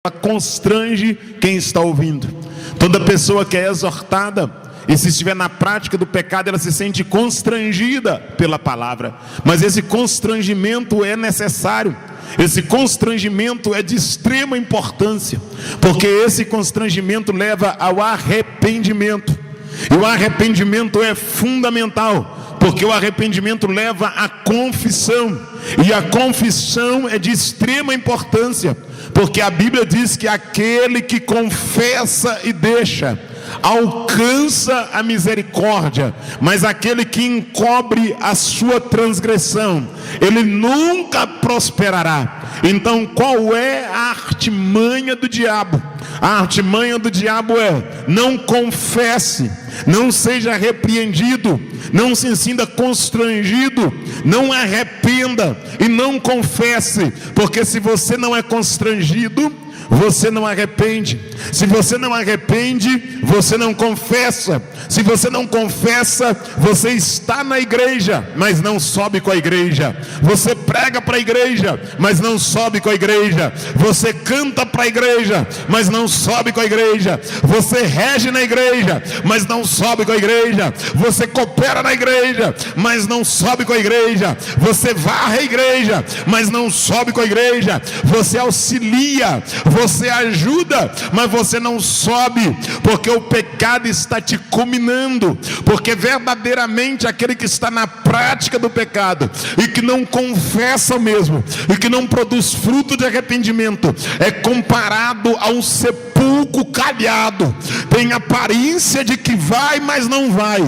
ela constrange quem está ouvindo. Toda pessoa que é exortada e se estiver na prática do pecado, ela se sente constrangida pela palavra. Mas esse constrangimento é necessário. Esse constrangimento é de extrema importância, porque esse constrangimento leva ao arrependimento. E o arrependimento é fundamental, porque o arrependimento leva à confissão. E a confissão é de extrema importância, porque a Bíblia diz que aquele que confessa e deixa alcança a misericórdia, mas aquele que encobre a sua transgressão, ele nunca prosperará. Então, qual é a artimanha do diabo? A artimanha do diabo é: não confesse, não seja repreendido, não se sinta constrangido, não arrependa e não confesse, porque se você não é constrangido, você não arrepende. Se você não arrepende, você não confessa. Se você não confessa, você está na igreja, mas não sobe com a igreja. Você prega para a igreja, mas não sobe com a igreja. Você canta para a igreja, mas não sobe com a igreja. Você rege na igreja, mas não sobe com a igreja. Você coopera na igreja, mas não sobe com a igreja. Você varre a igreja, mas não sobe com a igreja. Você auxilia, você ajuda, mas você não sobe, porque o pecado está te cominando. Porque verdadeiramente aquele que está na prática do pecado e que não confessa o mesmo, e que não produz fruto de arrependimento, é comparado a um sepulcro calhado. Tem aparência de que vai, mas não vai.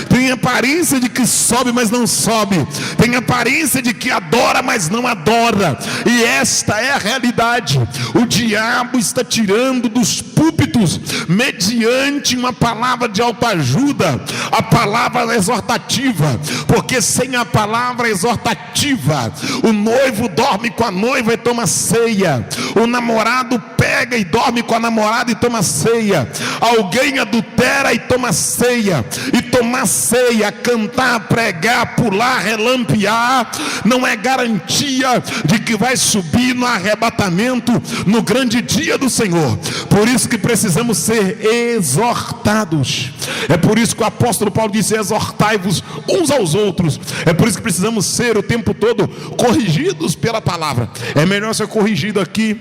Tem aparência de que sobe, mas não sobe. Tem aparência de que adora, mas não adora. E esta é a realidade. O diabo está tirando dos púlpitos, mediante uma palavra de autoajuda, a palavra exortativa. Porque sem a palavra exortativa, o noivo dorme com a noiva e toma ceia. O namorado pega e dorme com a namorada e toma ceia. Alguém adultera e toma ceia. E tomar ceia, cantar, pregar, pular, relampear, não é garantia de que vai subir no arrebatamento no grande dia do Senhor. Por isso que precisamos ser exortados. É por isso que o apóstolo Paulo disse: exortai-vos uns aos outros. É por isso que precisamos ser o tempo todo corrigidos pela palavra. É melhor ser corrigido aqui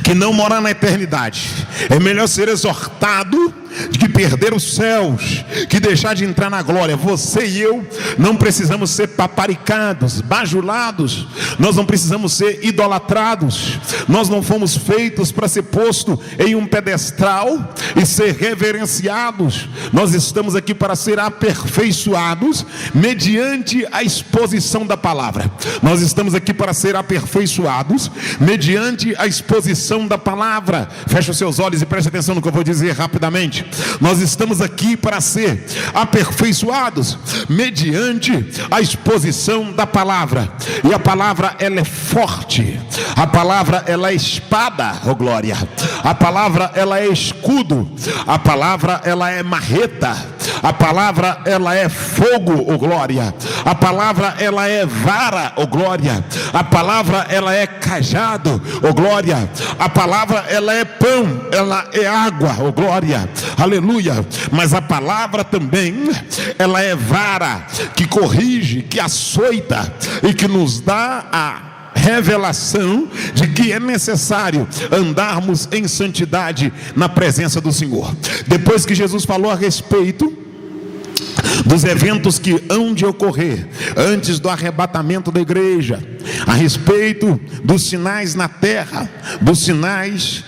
que não morar na eternidade. É melhor ser exortado de que perder os céus, que deixar de entrar na glória. Você e eu não precisamos ser paparicados, bajulados. Nós não precisamos ser idolatrados. Nós não fomos feitos para ser posto em um pedestal e ser reverenciados. Nós estamos aqui para ser aperfeiçoados mediante a exposição da palavra. Nós estamos aqui para ser aperfeiçoados mediante a exposição da palavra. Feche os seus olhos e preste atenção no que eu vou dizer rapidamente. Nós estamos aqui para ser aperfeiçoados mediante a exposição da palavra. E a palavra, ela é forte. A palavra, ela é espada, oh glória. A palavra, ela é escudo. A palavra, ela é marreta. A palavra, ela é fogo, oh glória. A palavra, ela é vara, oh glória. A palavra, ela é cajado, oh glória. A palavra, ela é pão, ela é água, oh glória. Aleluia. Mas a palavra também, ela é vara que corrige, que açoita e que nos dá a revelação de que é necessário andarmos em santidade na presença do Senhor. Depois que Jesus falou a respeito dos eventos que hão de ocorrer antes do arrebatamento da igreja, a respeito dos sinais na terra, dos sinais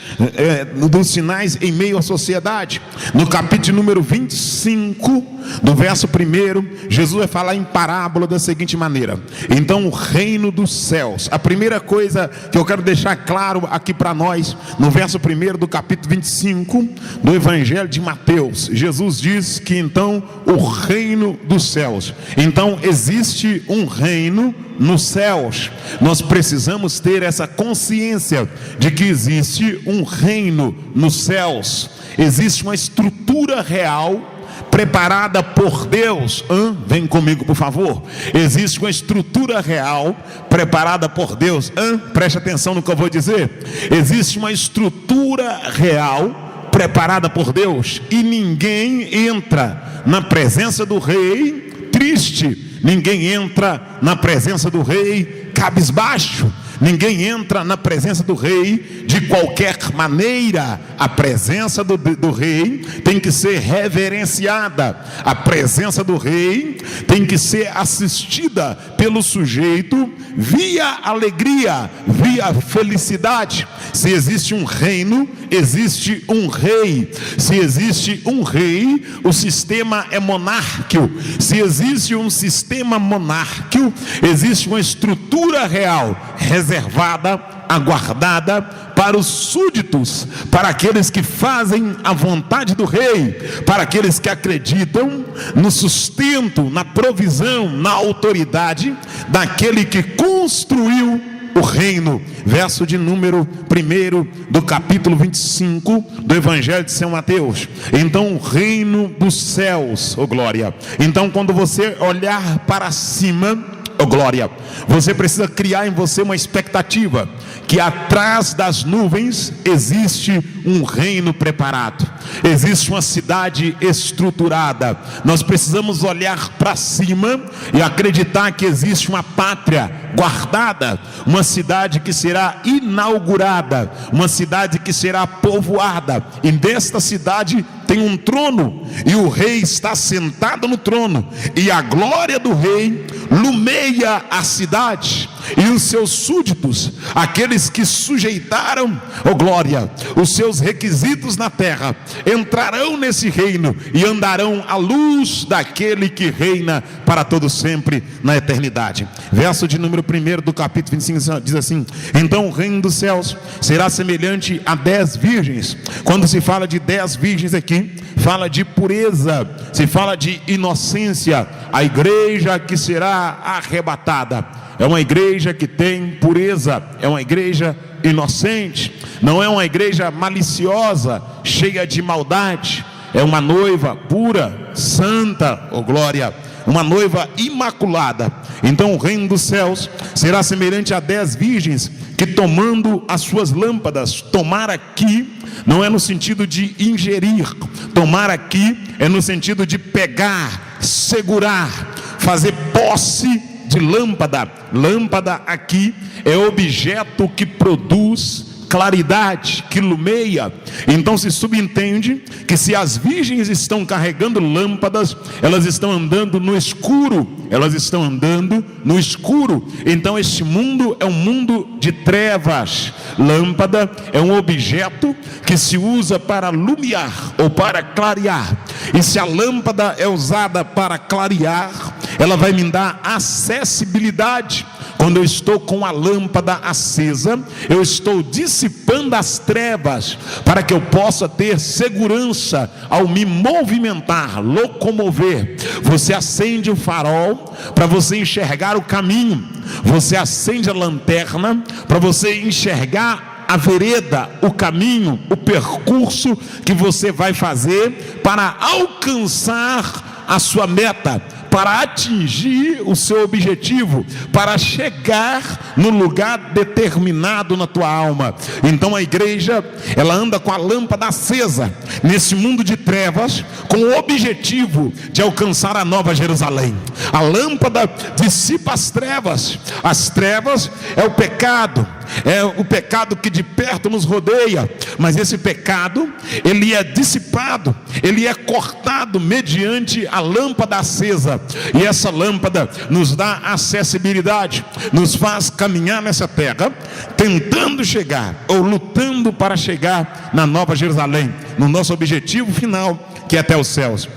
em meio à sociedade, no capítulo número 25, do verso 1, Jesus vai falar em parábola da seguinte maneira: então o reino dos céus. A primeira coisa que eu quero deixar claro aqui para nós, no verso 1 do capítulo 25 do Evangelho de Mateus, Jesus diz que então o reino dos céus. Então existe um reino nos céus. Nós precisamos ter essa consciência de que existe um reino nos céus. Existe uma estrutura real preparada por Deus. Vem comigo, por favor. Existe uma estrutura real preparada por Deus. Preste atenção no que eu vou dizer. Existe uma estrutura real preparada por Deus, e ninguém entra na presença do rei triste, ninguém entra na presença do rei cabisbaixo, ninguém entra na presença do rei de qualquer maneira. A presença do rei tem que ser reverenciada, a presença do rei tem que ser assistida pelo sujeito via alegria, via felicidade. Se existe um reino, existe um rei. Se existe um rei, o sistema é monárquico. Se existe um sistema monárquico, existe uma estrutura real reservada, aguardada para os súditos, para aqueles que fazem a vontade do rei, para aqueles que acreditam no sustento, na provisão, na autoridade daquele que construiu o reino. Verso de número 1 do capítulo 25 do Evangelho de São Mateus. Então o reino dos céus, glória. Então quando você olhar para cima, glória, você precisa criar em você uma expectativa que atrás das nuvens existe um reino preparado, existe uma cidade estruturada. Nós precisamos olhar para cima e acreditar que existe uma pátria guardada, uma cidade que será inaugurada, uma cidade que será povoada, e desta cidade tem um trono, e o rei está sentado no trono, e a glória do rei lumeia a cidade, e os seus súditos, aqueles que sujeitaram, glória, os seus requisitos na terra, entrarão nesse reino e andarão à luz daquele que reina para todo sempre na eternidade. Verso de número 1 do capítulo 25 diz assim: então o reino dos céus será semelhante a 10 virgens. Quando se fala de 10 virgens aqui, fala de pureza, se fala de inocência. A igreja que será arrebatada é uma igreja que tem pureza, é uma igreja inocente, não é uma igreja maliciosa, cheia de maldade. É uma noiva pura, santa, glória, uma noiva imaculada. Então o reino dos céus será semelhante a 10 virgens que, tomando as suas lâmpadas, tomar aqui não é no sentido de ingerir, tomar aqui é no sentido de pegar, segurar, fazer posse de lâmpada. Lâmpada aqui é objeto que produz claridade, que lumeia. Então se subentende que se as virgens estão carregando lâmpadas, elas estão andando no escuro, elas estão andando no escuro. Então este mundo é um mundo de trevas. Lâmpada é um objeto que se usa para iluminar ou para clarear, e se a lâmpada é usada para clarear, ela vai me dar acessibilidade. Quando eu estou com a lâmpada acesa, eu estou dissipando as trevas, para que eu possa ter segurança ao me movimentar, locomover. Você acende o farol para você enxergar o caminho, você acende a lanterna para você enxergar a vereda, o caminho, o percurso que você vai fazer para alcançar a sua meta, para atingir o seu objetivo, para chegar no lugar determinado na tua alma. Então a igreja, ela anda com a lâmpada acesa nesse mundo de trevas, com o objetivo de alcançar a nova Jerusalém. A lâmpada dissipa as trevas. As trevas é o pecado que de perto nos rodeia, mas esse pecado, ele é dissipado, ele é cortado mediante a lâmpada acesa. E essa lâmpada nos dá acessibilidade, nos faz caminhar nessa terra, tentando chegar, ou lutando para chegar na nova Jerusalém, no nosso objetivo final, que é até os céus.